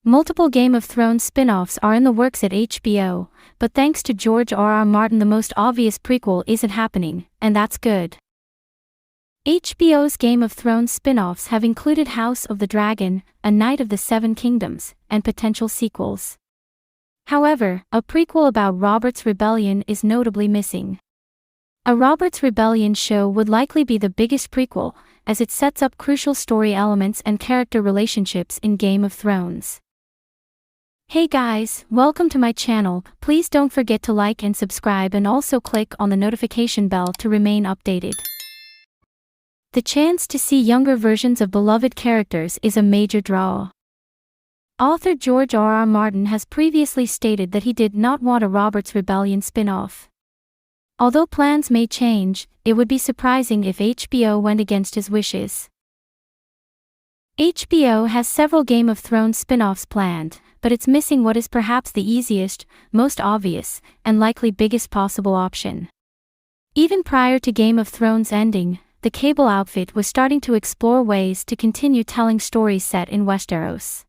Multiple Game of Thrones spin-offs are in the works at HBO, but thanks to George R.R. Martin, the most obvious prequel isn't happening, and that's good. HBO's Game of Thrones spin-offs have included House of the Dragon, A Knight of the Seven Kingdoms, and potential sequels. However, a prequel about Robert's Rebellion is notably missing. A Robert's Rebellion show would likely be the biggest prequel, as it sets up crucial story elements and character relationships in Game of Thrones. Hey guys, welcome to my channel. Please don't forget to like and subscribe, and also click on the notification bell to remain updated. The chance to see younger versions of beloved characters is a major draw. Author George R.R. Martin has previously stated that he did not want a Robert's Rebellion spin-off. Although plans may change, it would be surprising if HBO went against his wishes. HBO has several Game of Thrones spin-offs planned, but it's missing what is perhaps the easiest, most obvious, and likely biggest possible option. Even prior to Game of Thrones ending, the cable outfit was starting to explore ways to continue telling stories set in Westeros.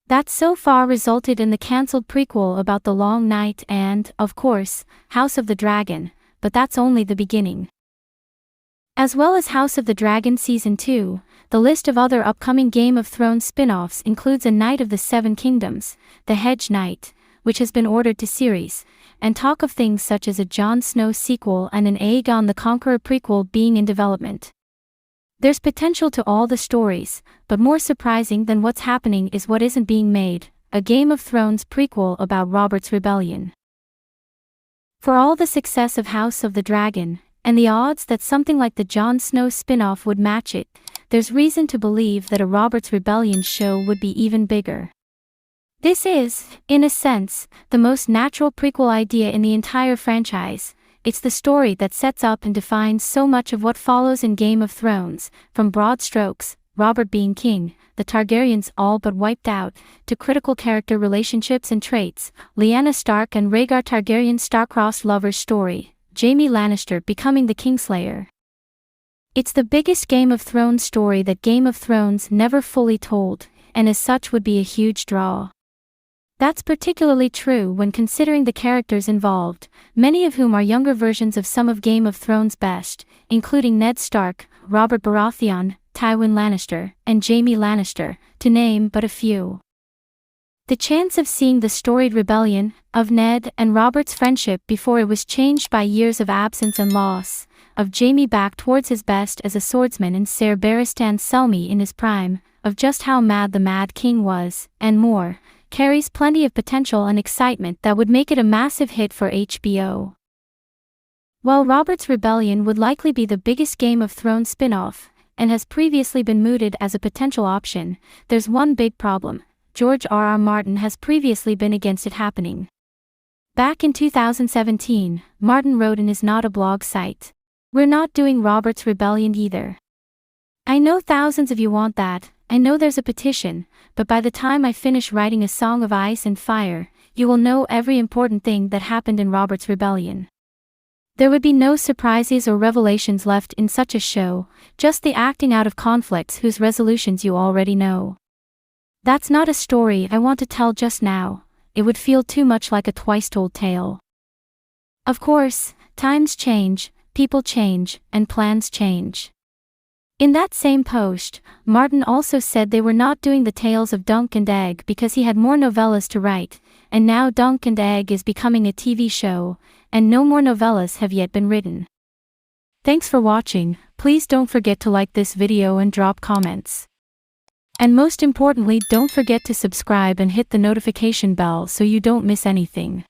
That so far resulted in the cancelled prequel about the Long Night and, of course, House of the Dragon, but that's only the beginning. As well as House of the Dragon Season 2, the list of other upcoming Game of Thrones spin-offs includes A Knight of the Seven Kingdoms, The Hedge Knight, which has been ordered to series, and talk of things such as a Jon Snow sequel and an Aegon the Conqueror prequel being in development. There's potential to all the stories, but more surprising than what's happening is what isn't being made, a Game of Thrones prequel about Robert's Rebellion. For all the success of House of the Dragon, and the odds that something like the Jon Snow spin-off would match it, there's reason to believe that a Robert's Rebellion show would be even bigger. This is, in a sense, the most natural prequel idea in the entire franchise. It's the story that sets up and defines so much of what follows in Game of Thrones, from broad strokes, Robert being king, the Targaryens all but wiped out, to critical character relationships and traits, Lyanna Stark and Rhaegar Targaryen star-crossed lovers story, Jaime Lannister becoming the Kingslayer. It's the biggest Game of Thrones story that Game of Thrones never fully told, and as such would be a huge draw. That's particularly true when considering the characters involved, many of whom are younger versions of some of Game of Thrones' best, including Ned Stark, Robert Baratheon, Tywin Lannister, and Jaime Lannister, to name but a few. The chance of seeing the storied rebellion of Ned and Robert's friendship before it was changed by years of absence and loss, of Jaime back towards his best as a swordsman and Ser Barristan Selmy in his prime, of just how mad the Mad King was, and more, carries plenty of potential and excitement that would make it a massive hit for HBO. While Robert's Rebellion would likely be the biggest Game of Thrones spin-off, and has previously been mooted as a potential option, there's one big problem. George R.R. Martin has previously been against it happening. Back in 2017, Martin wrote in his Not a Blog site, "We're not doing Robert's Rebellion either. I know thousands of you want that, I know there's a petition, but by the time I finish writing A Song of Ice and Fire, you will know every important thing that happened in Robert's Rebellion. There would be no surprises or revelations left in such a show, just the acting out of conflicts whose resolutions you already know. That's not a story I want to tell just now, it would feel too much like a twice-told tale." Of course, times change, people change, and plans change. In that same post, Martin also said they were not doing the Tales of Dunk and Egg because he had more novellas to write, and now Dunk and Egg is becoming a TV show, and no more novellas have yet been written. Thanks for watching. Please don't forget to like this video and drop comments. And most importantly, don't forget to subscribe and hit the notification bell so you don't miss anything.